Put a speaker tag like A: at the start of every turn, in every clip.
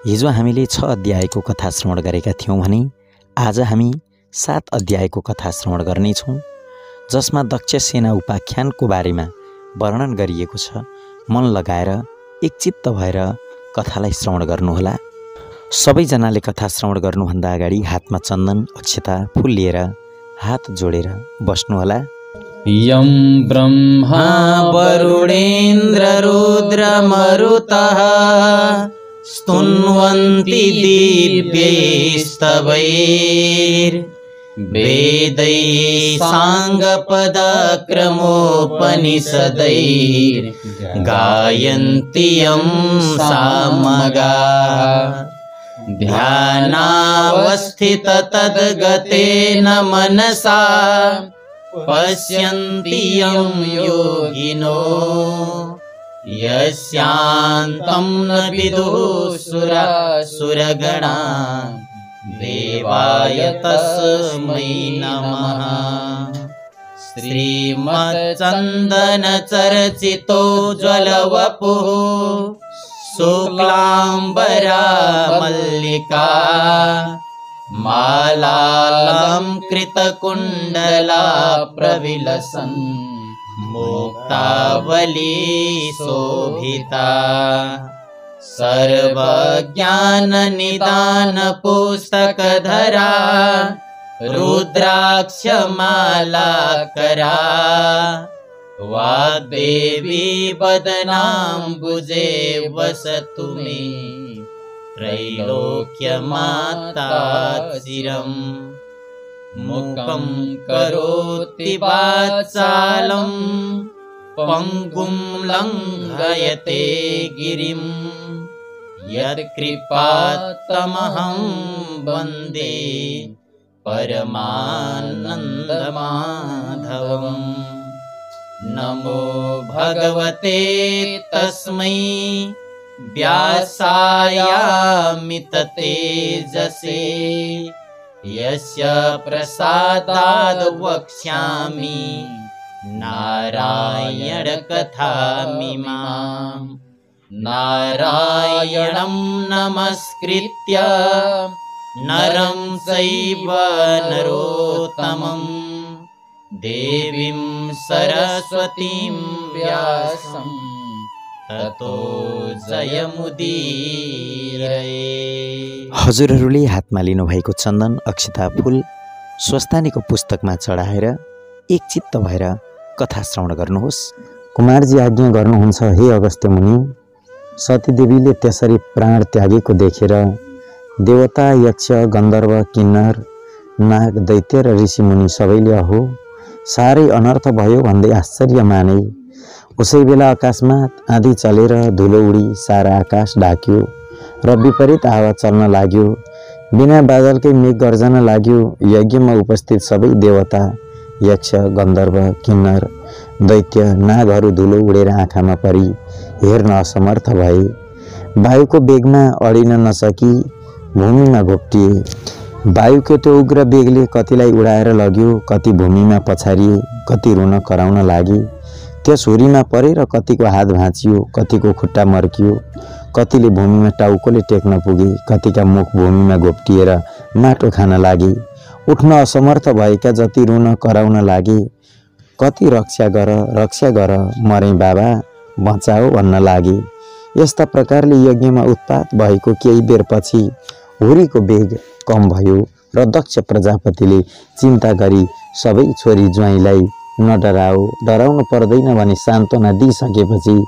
A: हिजो हामीले 6 अध्यायको कथा श्रवण गरेका थियौँ भने आज हामी 7 अध्यायको कथा श्रवण गर्नेछौँ, जसमा दक्ष सेना उपाख्यानको बारेमा वर्णन गरिएको छ। मन लगाएर एकचित्त भएर कथालाई श्रवण गर्नुहोला। सबैजनाले कथा श्रवण गर्नुभन्दा अगाडि हातमा चन्दन, अक्षता, फूल लिएर हात जोडेर बस्नुहोला।
B: यं ब्रह्मा वरुणेन्द्र रुद्र मरुतः स्तुन्वन्ति दिव्यैस्तवैर्वेदैः साङ्गपदक्रमोपनिषदैर्गायन्ति यं सामगाः। ध्यानावस्थिततद्गतेन मनसा पश्यन्ति यं योगिनो यस्यान्तं न विदुः सुरगणा। देवाय तस्मै नमः। श्रीमच्चन्दनचर्चितो ज्वलवपुः शुक्लाम्बरा मल्लिका मालालङ्कृतकुण्डला प्रविलसन् मुक्तावली शोभिता। सर्वज्ञाननिदानपुस्तकधरा रुद्राक्षमालाकरा वाग्देवी वदनाम्बुजे वसतु मे त्रैलोक्यमाता चिरम्। मुखं करोति वाचालं पङ्गुं लङ्घयते गिरिं यत्कृपात्तमहं वन्दे परमानन्दमाधवम्। नमो भगवते तस्मै व्यासायामित तेजसे यस्य प्रसादाद् वक्ष्यामि नारायण कथामिमाम्। नारायणं नमस्कृत्य नरं चैव नरोत्तमं देवीं सरस्वतीं व्यासं ततो जयमुदीरये।
A: हजुरहरूले हातमा लिनुभएको चन्दन, अक्षता, फूल स्वस्थानीको पुस्तकमा चढाएर एकचित्त भएर कथा श्रवण गर्नुहोस्। कुमारजी आज्ञा गर्नुहुन्छ, हे अगस्त्य मुनि, सतीदेवीले त्यसरी प्राण त्यागेको देखेर देवता, यक्ष, गन्धर्व, किन्नर, नाग, दैत्य र ऋषिमुनि सबैले अहो साह्रै अनर्थ भयो भन्दै आश्चर्य माने। उसै बेला आकाशमा आँधी चलेर धुलो उडी सारा आकाश ढाक्यो र विपरीत हावा चल्न लाग्यो। बिना बादलकै मेघ गर्जन लाग्यो। यज्ञमा उपस्थित सबै देवता, यक्ष, गन्धर्व, किन्नर, दैत्य, नागहरू धुलो उडेर आँखामा परी हेर्न असमर्थ भए। वायुको बेगमा अडिन नसकी भूमिमा घोप्टिए। वायुको त्यो उग्र बेगले कतिलाई उडाएर लग्यो, कति भूमिमा पछारिए, कति रुन कराउन लागे। त्यस हुरीमा परेर कतिको हात भाँचियो, कतिको खुट्टा मर्कियो, कतिले भूमिमा टाउकोले टेक्न पुगे, कतिका मुख भूमिमा घोप्टिएर माटो खान लागे। उठ्न असमर्थ भएका जति रुन कराउन लागे। कति रक्षा गर मरे बाबा बचाओ भन्न लागे। यस्ता प्रकारले यज्ञमा उत्पात भएको केही बेरपछि हुरीको बेग कम भयो र दक्ष प्रजापतिले चिन्ता गरी सबै छोरी ज्वाइँलाई नडराऊ, डराउनु पर्दैन भने सान्त्वना दिइसकेपछि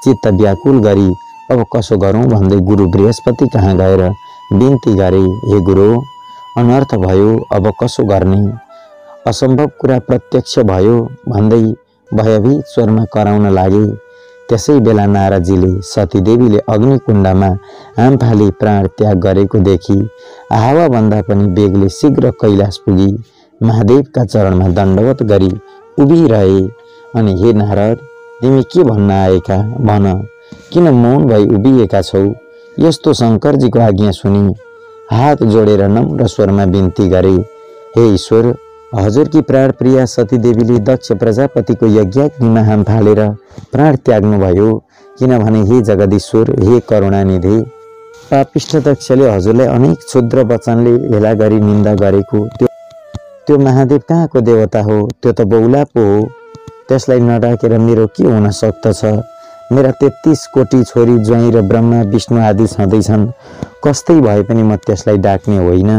A: चित्त व्याकुल गरी अब कसो गरौँ भन्दै गुरु बृहस्पति कहाँ गएर बिन्ती गरे, हे गुरु, अनर्थ भयो, अब कसो गर्ने? असम्भव कुरा प्रत्यक्ष भयो भन्दै भयभीत स्वरमा कराउन लागे। त्यसै बेला नारदजीले सतीदेवीले अग्निकुण्डमा हाम फाली प्राण त्याग गरेको देखी हावाभन्दा पनि बेगले शीघ्र कैलाश पुगी महादेवका चरणमा दण्डवत गरी उभिरहे। अनि हे नारद, तिमी के भन्न आएका भन, किन मौन भई उभिएका छौ? यस्तो शङ्करजीको आज्ञा सुनि हात जोडेर नम्र स्वरमा बिन्ती गरे, हे ईश्वर, हजुरकी प्राण प्रिया सतीदेवीले दक्ष प्रजापतिको यज्ञाग्निमा हाम फालेर प्राण त्याग्नुभयो। किनभने हे जगदीश्वर, हे करुणानिधि, पापिष्ठ दक्षले हजुरलाई अनेक क्षुद्र वचनले हेला गरी निन्दा गरेको त्यो महादेव कहाँको देवता हो? त्यो त बौला पो हो। त्यसलाई नडाकेर मेरो के हुन सक्दछ? मेरा 33 कोटी छोरी ज्वाइँ र ब्रह्मा विष्णु आदि छँदैछन्, कस्तै भए पनि म त्यसलाई डाक्ने होइन,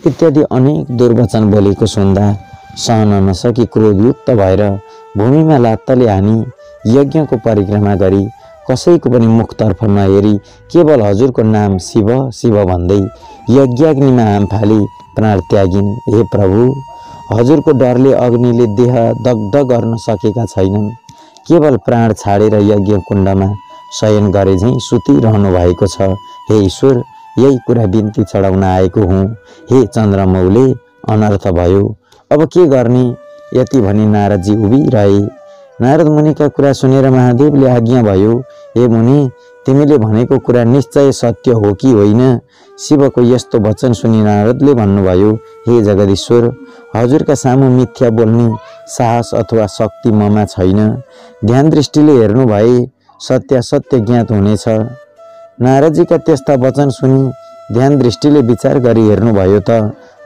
A: इत्यादि अनेक दुर्वचन बोलेको सुन्दा सहन नसकी क्रोधयुक्त भएर भूमिमा लात्तले हानी यज्ञको परिक्रमा गरी कसैको पनि मुखतर्फ नहेरी केवल हजुरको नाम शिव शिव भन्दै यज्ञाग्निमा हाम फाली प्राण त्यागिन्। हे प्रभु, हजुरको डरले अग्निले देह दग्ध गर्न सकेका छैनन्, केवल प्राण छाडेर यज्ञ कुण्डमा शयन गरे झैँ सुतिरहनु भएको छ। हे ईश्वर, यही कुरा बिन्ती चढाउन आएको हुँ। हे चन्द्रमौले, अनर्थ भयो, अब के गर्ने? यति भनी नारदजी उभिरहे। नारद मुनिका कुरा सुनेर महादेवले आज्ञा भयो, हे मुनि, तिमीले भनेको कुरा निश्चय सत्य हो कि होइन? शिवको यस्तो वचन सुनि नारदले भन्नुभयो, हे जगदीश्वर, हजुरका सामु मिथ्या बोल्ने साहस अथवा शक्ति ममा छैन। ध्यान दृष्टिले हेर्नु भए सत्यासत्य ज्ञात हुनेछ। नारदजीका त्यस्ता वचन सुनि ध्यान दृष्टिले विचार गरी हेर्नुभयो त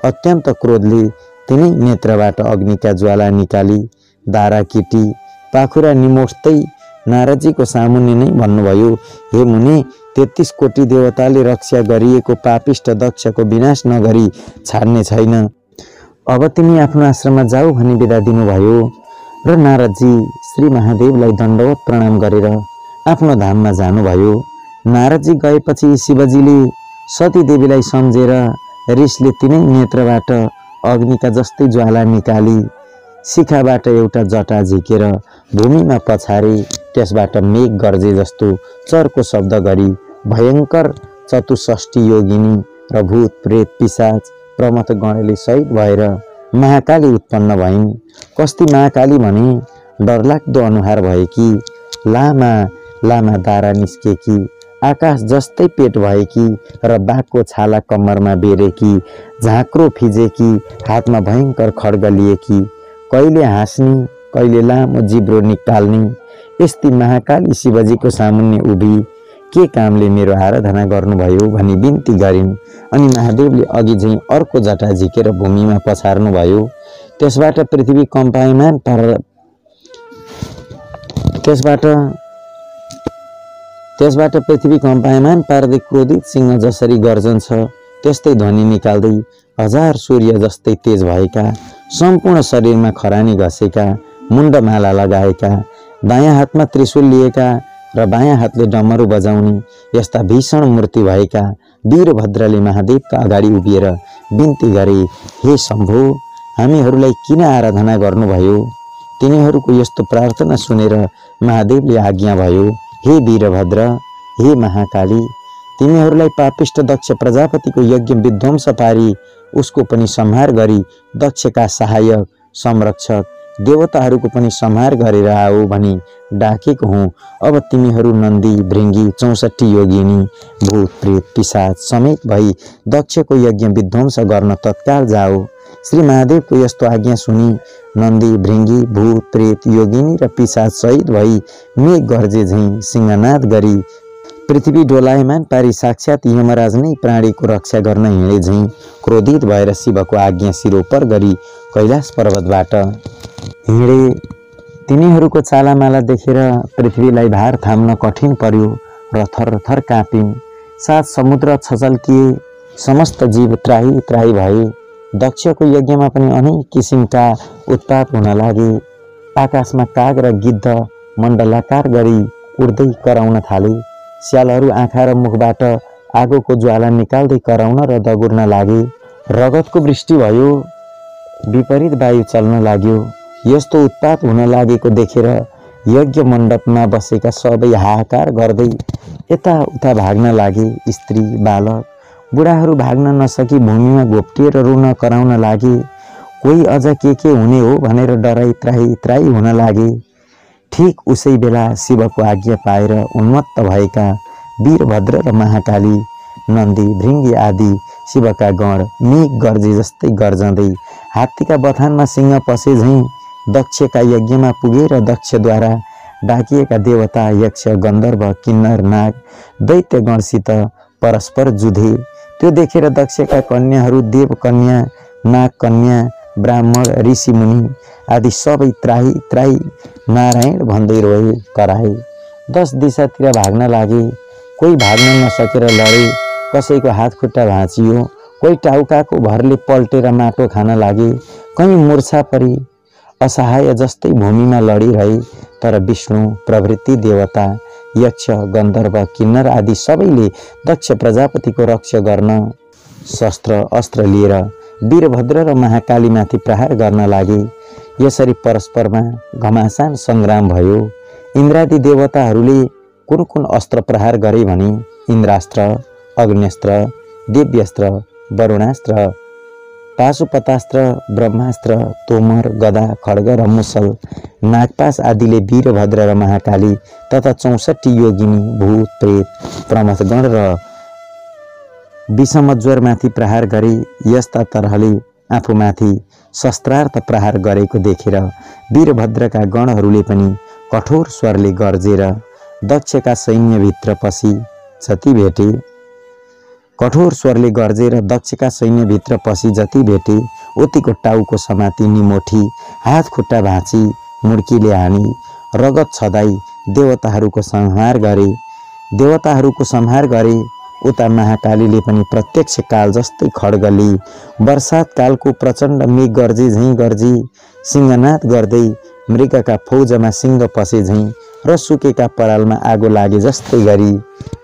A: अत्यन्त क्रोधले तिनै नेत्रबाट अग्निका ज्वाला निकाली दारा किटी पाखुरा निमोट्दै नारदजीको सामुन्ने नै भन्नुभयो, हे मुनि, 33 कोटी देवताले रक्षा गरिएको पापिष्ट दक्षको विनाश नगरी छाड्ने छैन। अब तिमी आफ्नो आश्रममा जाऊ भनी बिदा दिनुभयो र नारदजी श्री महादेवलाई दण्डवत प्रणाम गरेर आफ्नो धाममा जानुभयो। नारदजी गएपछि शिवजीले सती देवीलाई सम्झेर रिसले तिनै नेत्रबाट अग्निका जस्तै ज्वाला निकाली शिखाबाट एउटा जटा झिकेर भूमिमा पछारे, त्यसबाट मेघ गर्जे जस्तो चर्को शब्द गरी भयङ्कर 64 योगिनी र भूत प्रेत पिशाच प्रमथ गणले सहित भएर महाकाली उत्पन्न भइन्। कस्ती महाकाली भने डरलाग्दो अनुहार भएकी, लामा लामा दारा निस्केकी, आकाश जस्तै पेट भएकी र बाघको छाला कम्मरमा बेरेकी, झाँक्रो फिजेकी, हातमा भयङ्कर खड्ग लिएकी, कहिले हाँस्ने कहिले लामो जिब्रो निकाल्ने यस्ती महाकाली शिवजीको सामुन्ने उभि के कामले मेरो आराधना गर्नुभयो भनी बिन्ती गरिन्। अनि महादेवले अघि झैँ अर्को जटा झिकेर भूमिमा पछार्नुभयो। त्यसबाट पृथ्वी कम्पायमान पार्दै क्रोधित सिंह जसरी गर्जन्छ त्यस्तै ध्वनि निकाल्दै 1000 सूर्य जस्तै तेज भएका, सम्पूर्ण शरीरमा खरानी घसेका, मुण्डमाला लगाएका, दायाँ हातमा त्रिशूल लिएका र बायाँ हातले डमरू बजाउने यस्ता भीषण मूर्ति भएका वीरभद्रले महादेवका अगाडि उभिएर बिन्ती गरे, हे शम्भो, हामीहरूलाई किन आराधना गर्नुभयो? तिनीहरूको यस्तो प्रार्थना सुनेर महादेवले आज्ञा भयो, हे वीरभद्र, हे महाकाली, तिमीहरूलाई पापिष्ट दक्ष प्रजापतिको यज्ञ विध्वंस पारी उसको पनि संहार गरी दक्षका सहायक संरक्षक देवताहरूको पनि संहार गरेर आओ भनी डाकेको हुँ। अब तिमीहरू नन्दी भृङ्गी 64 योगिनी भूत प्रेत पिशाच समेत भई दक्षको यज्ञ विध्वंस गर्न तत्काल जाओ। श्री महादेवको यस्तो आज्ञा सुनि नन्दी भृङ्गी भूत प्रेत योगिनी र पिशाच सहित भई मेघ गर्जे झैँ सिंहनाद गरी पृथ्वी डोलायमान पारी साक्षात यमराज नै प्राणीको रक्षा गर्न हिँडे झैँ क्रोधित भएर शिवको आज्ञा सिरोपर गरी कैलाश पर्वतबाट हिँडे। तिनीहरूको चालामाला देखेर पृथ्वीलाई भार थाम्न कठिन पर्यो र थरथर काँपिन्। 7 समुद्र छचल्किए, समस्त जीव त्राही त्राही भए। दक्षको यज्ञमा पनि अनेक किसिमका उत्पात हुन लागे। आकाशमा काग र गिद्ध मण्डलाकार गरी उड्दै कराउन थाले। स्यालहरू आँखा र मुखबाट आगोको ज्वाला निकाल्दै कराउन र दगुर्न लागे। रगतको वृष्टि भयो, विपरीत वायु चल्न लाग्यो। यस्तो उत्पात हुन लागेको देखेर यज्ञ मण्डपमा बसेका सबै हाहाकार गर्दै यताउता भाग्न लागे। स्त्री बालक बुढाहरू भाग्न नसकी भूमिमा घोप्टिएर रुन कराउन लागे। कोही अझ के हुने हो भनेर डराई त्राही त्राही हुन लागे। ठीक उसै बेला शिवको आज्ञा पाएर उन्मत्त भएका वीरभद्र र महाकाली नन्दी भृङ्गी आदि शिवका गण मेघ गर्जे जस्तै गर्जँदै हात्तीका बथानमा सिंह पसे झैँ दक्षका यज्ञमा पुगेर दक्षद्वारा डाकिएका देवता यक्ष गन्धर्व किन्नर नाग दैत्यगणसित परस्पर जुधे। त्यो देखेर दक्षका कन्याहरू देवकन्या, नागकन्या, ब्राह्मण, ऋषिमुनि आदि सबै त्राही त्राही नारायण भन्दै रोए कराए। 10 दिशातिर भाग्न लागे। कोही भाग्न नसकेर लडे, कसैको हात खुट्टा भाँचियो, कोही टाउकाको भरले पल्टेर माटो खान लागे, कहीँ मूर्छा परी असहाय जस्तै भूमिमा लडिरहे। तर विष्णु प्रभृति देवता, यक्ष, गन्धर्व, किन्नर आदि सबैले दक्ष प्रजापतिको रक्षा गर्न शस्त्र अस्त्र लिएर वीरभद्र र महाकालीमाथि प्रहार गर्न लागे। यसरी परस्परमा घमासान सङ्ग्राम भयो। इन्द्रादि देवताहरूले कुन कुन अस्त्र प्रहार गरे भने इन्द्रास्त्र, अग्न्यस्त्र, दिव्यस्त्र, वरुणास्त्र, पाशुपतास्त्र, ब्रह्मास्त्र, तोमर, गदा, खड्ग र मुसल, नागपास आदिले वीरभद्र र महाकाली तथा 64 योगिनी, भूत, प्रेत, प्रमथगण र विषमज्वरमाथि प्रहार गरे। यस्ता तरहले आफूमाथि शस्त्रार्थ प्रहार गरेको देखेर वीरभद्रका गणहरूले पनि कठोर स्वरले गर्जेर दक्षका सैन्यभित्र पसी जति भेटे कठोर स्वरले गर्जेर दक्षका सैन्यभित्र पसी जति भेटे उतिको टाउको समाती निमोठी, हात खुट्टा भाँची, मुड्कीले हानी, रगत छदाई देवताहरूको संहार गरे। उता महाकालीले पनि प्रत्यक्ष काल जस्तै खड्गली वर्षात कालको प्रचण्ड मेघ गर्जे झैँ गर्जी, सिंहनाद गर्दै मृगका फौजमा सिंह पसे झैँ र सुकेका परालमा आगो लागे जस्तै गरी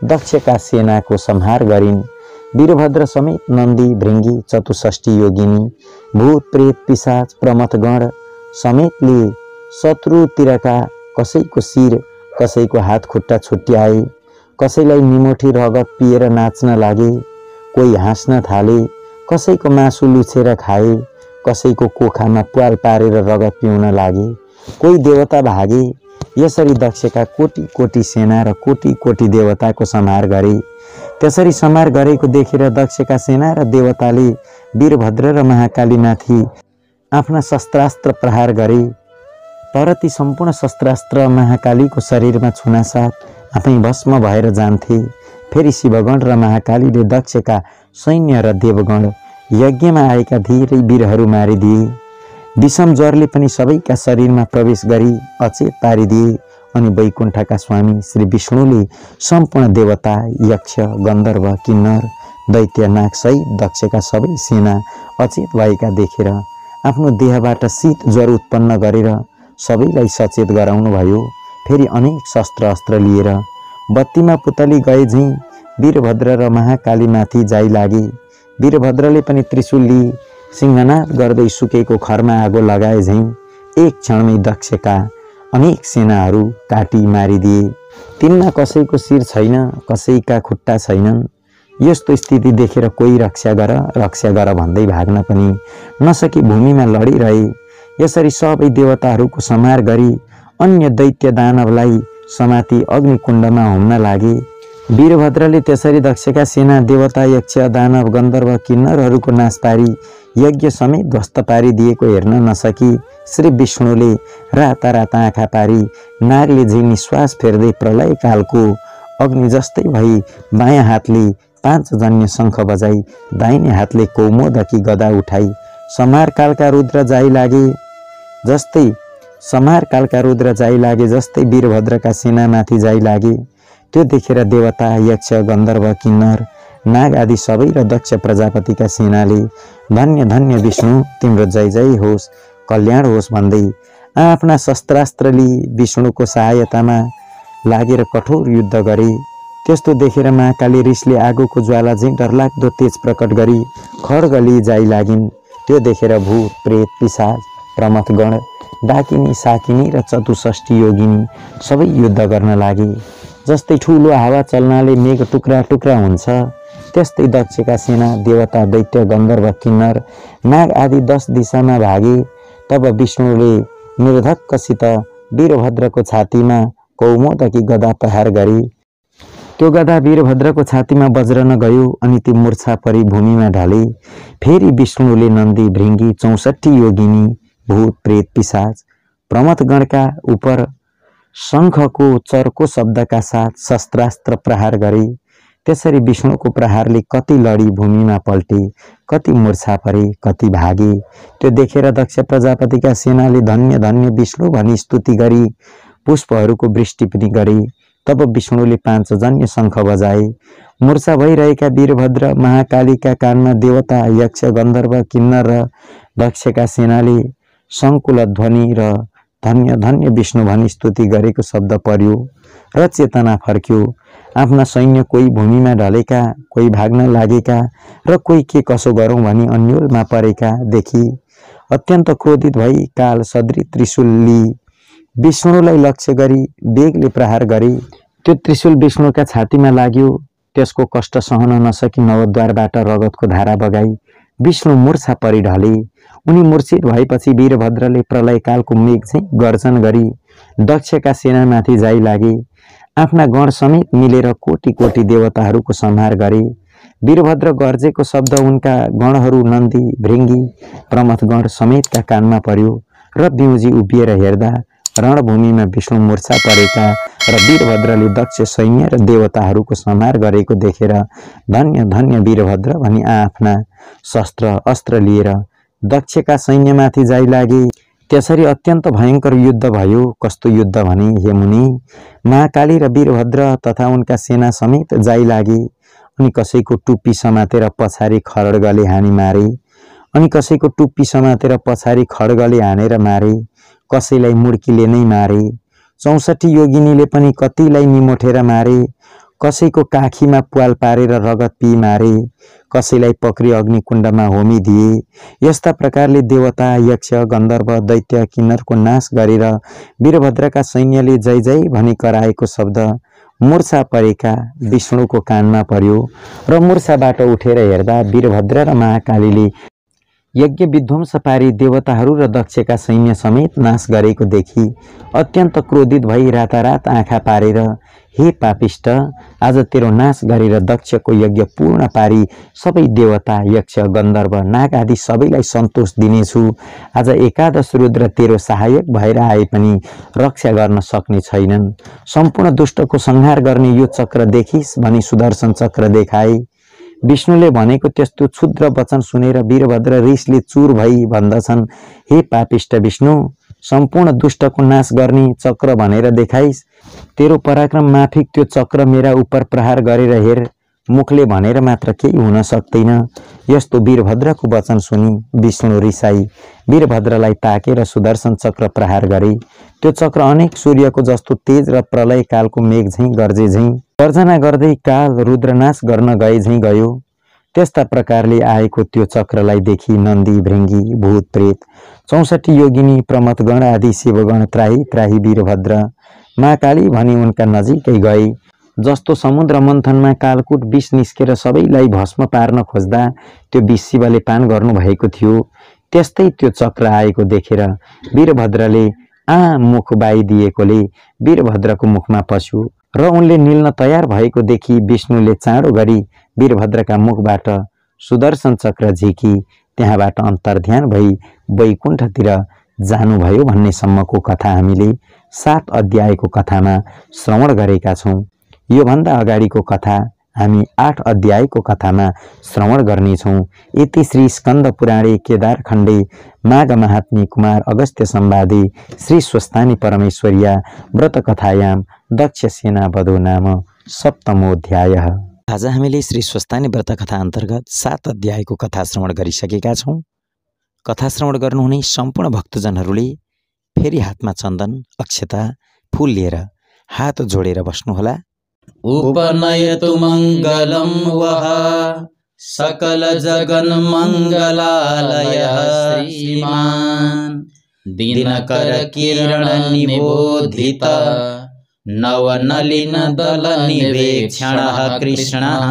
A: दक्षका सेनाको संहार गरिन्। वीरभद्र समेत नन्दी, भृङ्गी, 64 योगिनी, भूत, प्रेत, पिशाच, प्रमथगण समेतले शत्रुतिरका कसैको शिर, कसैको हात खुट्टा छुट्याए, कसैलाई निमोठी रगत पिएर नाच्न लागे, कोही हाँस्न थाले, कसैको मासु लुछेर खाए, कसैको कोखामा प्वाल पारेर रगत पिउन लागे, कोही देवता भागे। यसरी दक्षका कोटी कोटी सेना र कोटी कोटी देवताको संहार गरे। त्यसरी संहार गरेको देखेर दक्षका सेना र देवताले वीरभद्र र महाकालीमाथि आफ्ना शस्त्रास्त्र प्रहार गरे। तर ती सम्पूर्ण शस्त्रास्त्र महाकालीको शरीरमा छुनासाथ आफै भस्म भएर जान्थे। फेरि शिवगण र महाकालीले दक्षका सैन्य र देवगण यज्ञमा आएका धेरै वीरहरू मारिदिए। विषम ज्वरले पनि सबैका शरीरमा प्रवेश गरी अचेत पारिदिए। अनि वैकुण्ठका स्वामी श्री विष्णुले सम्पूर्ण देवता, यक्ष, गन्धर्व, किन्नर, दैत्य, नाग सहित दक्षका सबै सेना अचेत भएका देखेर आफ्नो देहबाट शीत ज्वर उत्पन्न गरेर सबैलाई सचेत गराउनु भयो। फेरि अनेक शस्त्र अस्त्र लिएर बत्तीमा पुतली गए झैँ वीरभद्र र महाकालीमाथि जाइ लागे। वीरभद्रले पनि त्रिशूल लिई सिंहनाद गर्दै सुकेको खरमा आगो लगाए झैँ एक क्षणमै दक्षका अनेक सेनाहरू काटी मारिदिए। तिनमा कसैको शिर छैन, कसैका खुट्टा छैनन्। यस्तो स्थिति देखेर कोही रक्षा गर भन्दै भाग्न पनि नसकी भूमिमा लडिरहे। यसरी सबै देवताहरूको संहार गरी अन्य दैत्य दानवलाई समाती अग्निकुण्डमा होम्न लागे। वीरभद्रले त्यसरी दक्षका सेना, देवता, यक्ष, दानव, गन्धर्व, किन्नरहरूको नाश पारी यज्ञ समेत ध्वस्त पारिदिएको हेर्न नसकी श्री विष्णुले राता आँखा पारी नागले झै निश्वास फेर्दै प्रलय कालको अग्नि जस्तै भई बायाँ हातले 5 जन्य शङ्ख बजाई दाहिने हातले कौमोदकी गदा उठाई संहार कालका रुद्र जाइ लागे जस्तै वीरभद्रका सेनामाथि जाइ लागे। त्यो देखेर देवता, यक्ष, गन्धर्व, किन्नर, नाग आदि सबै र दक्ष प्रजापतिका सेनाले धन्य धन्य विष्णु तिम्रो जय जय होस्, कल्याण होस् भन्दै आफ्ना शस्त्रास्त्र लिई विष्णुको सहायतामा लागेर कठोर युद्ध गरे। त्यस्तो देखेर महाकाली रिसले आगोको ज्वाला झैँ डरलाग्दो तेज प्रकट गरी खड्ग लिई जाइ लागिन्। त्यो देखेर भूत, प्रेत, पिशाच, प्रमथगण, डाकिनी, साकिनी र 64 योगिनी सबै युद्ध गर्न लागे। जस्तै ठुलो हावा चल्नाले मेघ टुक्रा टुक्रा हुन्छ त्यस्तै दक्षका सेना, देवता, दैत्य, गन्धर्व, किन्नर, नाग आदि 10 दिशामा भागे। तब विष्णुले निर्धक्कसित वीरभद्रको छातीमा कौमोदकी गदा प्रहार गरे। त्यो गदा वीरभद्रको छातीमा बज्रन गयो अनि ती मूर्छा परी भूमिमा ढले। फेरि विष्णुले नन्दी, भृङ्गी, 64 योगिनी, भूत, प्रेत, पिशाच, प्रमथगणका उपर शङ्खको चर्को शब्दका साथ शस्त्रास्त्र प्रहार गरे। त्यसरी विष्णुको प्रहारले कति लडी भूमिमा पल्टे, कति मूर्छा परे, कति भागे। त्यो देखेर दक्ष प्रजापतिका सेनाले धन्य धन्य विष्णु भनी स्तुति गरी पुष्पहरूको वृष्टि पनि गरे। तब विष्णुले पाञ्चजन्य शङ्ख बजाए। मूर्छा भइरहेका वीरभद्र महाकालीका कानमा देवता, यक्ष, गन्धर्व, किन्नर र दक्षका सेनाले शङ्कुल ध्वनि र धन्य धन्य विष्णु भनी स्तुति गरेको शब्द पर्यो र चेतना फर्क्यो। आफ्ना सैन्य कोही भूमिमा ढलेका, कोही भाग्न लागेका र कोही के कसो गरौँ भनी अन्योलमा परेका देखी अत्यन्त क्रोधित भई काल सदृश त्रिशूल लिई विष्णुलाई लक्ष्य गरी वेगले प्रहार गरे। त्यो त्रिशूल विष्णुका छातीमा लाग्यो। त्यसको कष्ट सहन नसकी नवद्वारबाट रगतको धारा बगाई विष्णु मूर्छा परि ढले। उनी मूर्छित भएपछि वीरभद्रले प्रलयकालको मेघ चाहिँ गर्जन गरी दक्षका सेनामाथि जाइ लागे। आफ्ना गण समेत मिलेर कोटी कोटी देवताहरूको संहार गरे। वीरभद्र गर्जेको शब्द उनका गणहरू नन्दी, भृङ्गी, प्रमथगण समेतका कानमा पर्यो र बिउजी उभिएर हेर्दा रणभूमिमा विष्णु मूर्छा परेका र वीरभद्रले दक्ष सैन्य र देवताहरूको संहार गरेको देखेर धन्य धन्य वीरभद्र भनी आफ्ना शस्त्र अस्त्र लिएर दक्षका सैन्यमाथि जाइ लागे। त्यसरी अत्यन्त भयङ्कर युद्ध भयो। कस्तो युद्ध भने, हे मुनि, महाकाली र वीरभद्र तथा उनका सेना समेत जाइ लागे। अनि कसैको टुप्पी समातेर पछाडि खड्गले हानी मारे, अनि कसैको टुप्पी समातेर पछाडि खड्गले हानेर मारे, कसैलाई मुड्कीले नै मारे। 64 योगिनीले पनि कतिलाई निमोठेर मारे, कसैको काखीमा प्वाल पारेर रगत पिई मारे, कसैलाई पक्री अग्निकुण्डमा होमिदिए। यस्ता प्रकारले देवता, यक्ष, गन्धर्व, दैत्य, किन्नरको नाश गरेर वीरभद्रका सैन्यले जय जय भनी कराएको शब्द मूर्छा परेका विष्णुको कानमा पर्यो र मूर्छाबाट उठेर हेर्दा वीरभद्र र महाकालीले यज्ञ विध्वंस पारी देवताहरू र दक्षका सैन्य समेत नाश गरेको देखि अत्यन्त क्रोधित भई रातारात आँखा पारेर, हे पापिष्ट, आज तेरो नाश गरेर दक्षको यज्ञ पूर्ण पारी सबै देवता, यक्ष, गन्धर्व, नाग आदि सबैलाई सन्तोष दिनेछु। आज एकादश रुद्र तेरो सहायक भएर आए पनि रक्षा गर्न सक्ने छैनन्। सम्पूर्ण दुष्टको संहार गर्ने यो चक्र देखिस् भनी सुदर्शन चक्र देखाए। विष्णुले भनेको त्यस्तो क्षुद्र वचन सुनेर वीरभद्र रिसले चुर भई भन्दछन्, हे पापिष्ट विष्णु, सम्पूर्ण दुष्टको नाश गर्ने चक्र भनेर देखाइस्। तेरो पराक्रम माफिक त्यो चक्र मेरा उपर प्रहार गरेर हेर। मुखले भनेर मात्र केही हुन सक्दैन। यस्तो वीरभद्रको वचन सुनि विष्णु रिसाई वीरभद्रलाई ताकेर सुदर्शन चक्र प्रहार गरे। त्यो चक्र अनेक सूर्यको जस्तो तेज र प्रलय कालको मेघ झैँ गर्जे झैँ गर्जना गर्दै काल रुद्रनाश गर्न गए झैँ गयो। त्यस्ता प्रकारले आएको त्यो चक्रलाई देखि नन्दी, भृङ्गी, भूत, प्रेत, 64 योगिनी, प्रमथगण आदि शिवगण त्राही त्राही वीरभद्र महाकाली भनी उनका नजिकै गए। जस्तो समुद्र मन्थनमा कालकुट विष निस्केर सबैलाई भस्म पार्न खोज्दा त्यो विष शिवले पान गर्नुभएको थियो, त्यस्तै त्यो चक्र आएको देखेर वीरभद्रले मुख बाइदिएकोले वीरभद्रको मुखमा पस्यो र उनले निल्न तयार भएको देखि विष्णुले चाँडो गरी वीरभद्रका मुखबाट सुदर्शन चक्र झिकी त्यहाँबाट अन्तर्ध्यान भई वैकुण्ठतिर जानुभयो भन्नेसम्मको कथा हामीले 7 अध्यायको कथामा श्रवण गरेका छौँ। योभन्दा अगाडिको कथा हामी 8 अध्यायको कथामा श्रवण गर्नेछौँ। इति श्री स्कन्द पुराणे केदार खण्डे माघ महात्म्ये कुमार अगस्त्य संवादे श्री स्वस्थानी परमेश्वर्या व्रत कथायां दक्ष सेना वधो नाम 7मोऽध्यायः। आज हामीले श्री स्वस्थानी व्रत कथा अन्तर्गत 7 अध्यायको कथा श्रवण गरिसकेका छौँ। कथा श्रवण गर्नुहुने सम्पूर्ण भक्तजनहरूले फेरि हातमा चन्दन, अक्षता, फूल लिएर हात जोडेर बस्नुहोला।
B: उपनयतु मङ्गलं वः सकल जगन मङ्गलालयः श्रीमान् दिनकर किरण निबोधित नवनलिन दल निवेक्षणः कृष्णः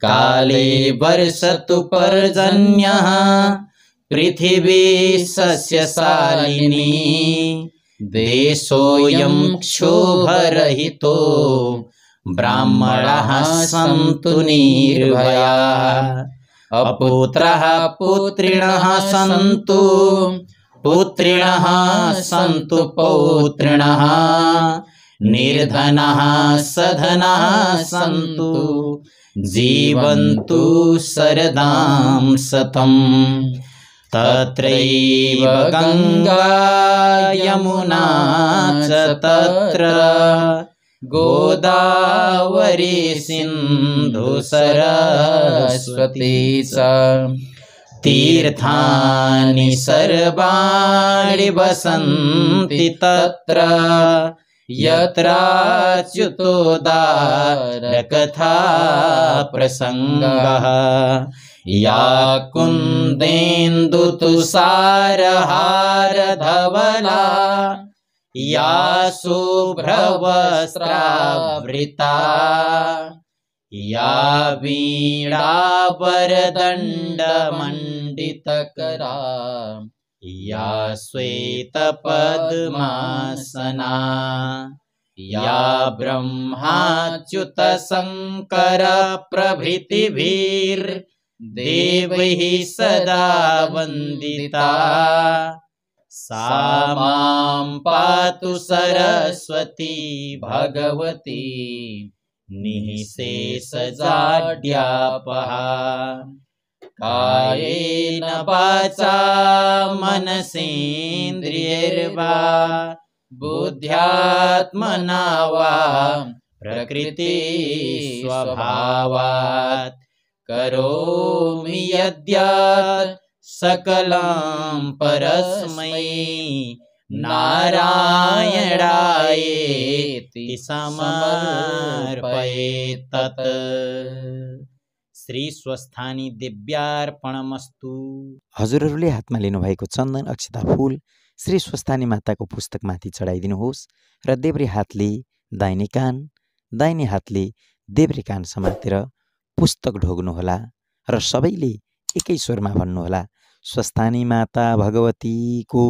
B: काले वर्षतु पर्जन्यः पृथिवी सस्यशालिनी देशोऽयं क्षोभरहितो ब्राह्मणाः सन्तु निर्भयाः अपुत्रः पुत्रिणः सन्तु पुत्रिणः सन्तु पौत्रिणः निर्धनः सधनः सन्तु जीवन्तु शरदां शतम् तत्रैव गङ्गा यमुना च तत्र गोदावरी सिन्धु सरस्वती च तीर्थानि सर्वाणि वसन्ति तत्र यत्राच्युतोदारकथा प्रसङ्गः या कुन्देन्दुतुषारहारधवला या शुभ्रवस्त्रावृता या वीणावरदण्डमण्डितकरा या श्वेतपद्मासना या ब्रह्माच्युतशङ्करप्रभृतिभिर्देवैः सदा वन्दिता सा मां पातु सरस्वती भगवती निःशेषजाड्यापहा कायेन वाचा मनसेन्द्रियैर्वा बुद्ध्यात्मना वा प्रकृति स्वभावात् करोमि यद्यत् सकलं परस्मै नारायणायेति समर्पयेत् तत्। श्री स्वस्थानी दिव्यार्पणमस्तु।
A: हजुरहरूले हातमा लिनुभएको चन्दन अक्षता फूल श्री स्वस्थानी माताको पुस्तकमाथि चढाइदिनुहोस् र देब्रे हातले दाहिने कान, दाहिने हातले देब्रे कान समातेर पुस्तक ढोग्नुहोला र सबैले एकै स्वरमा भन्नुहोला, स्वस्थानी माता भगवतीको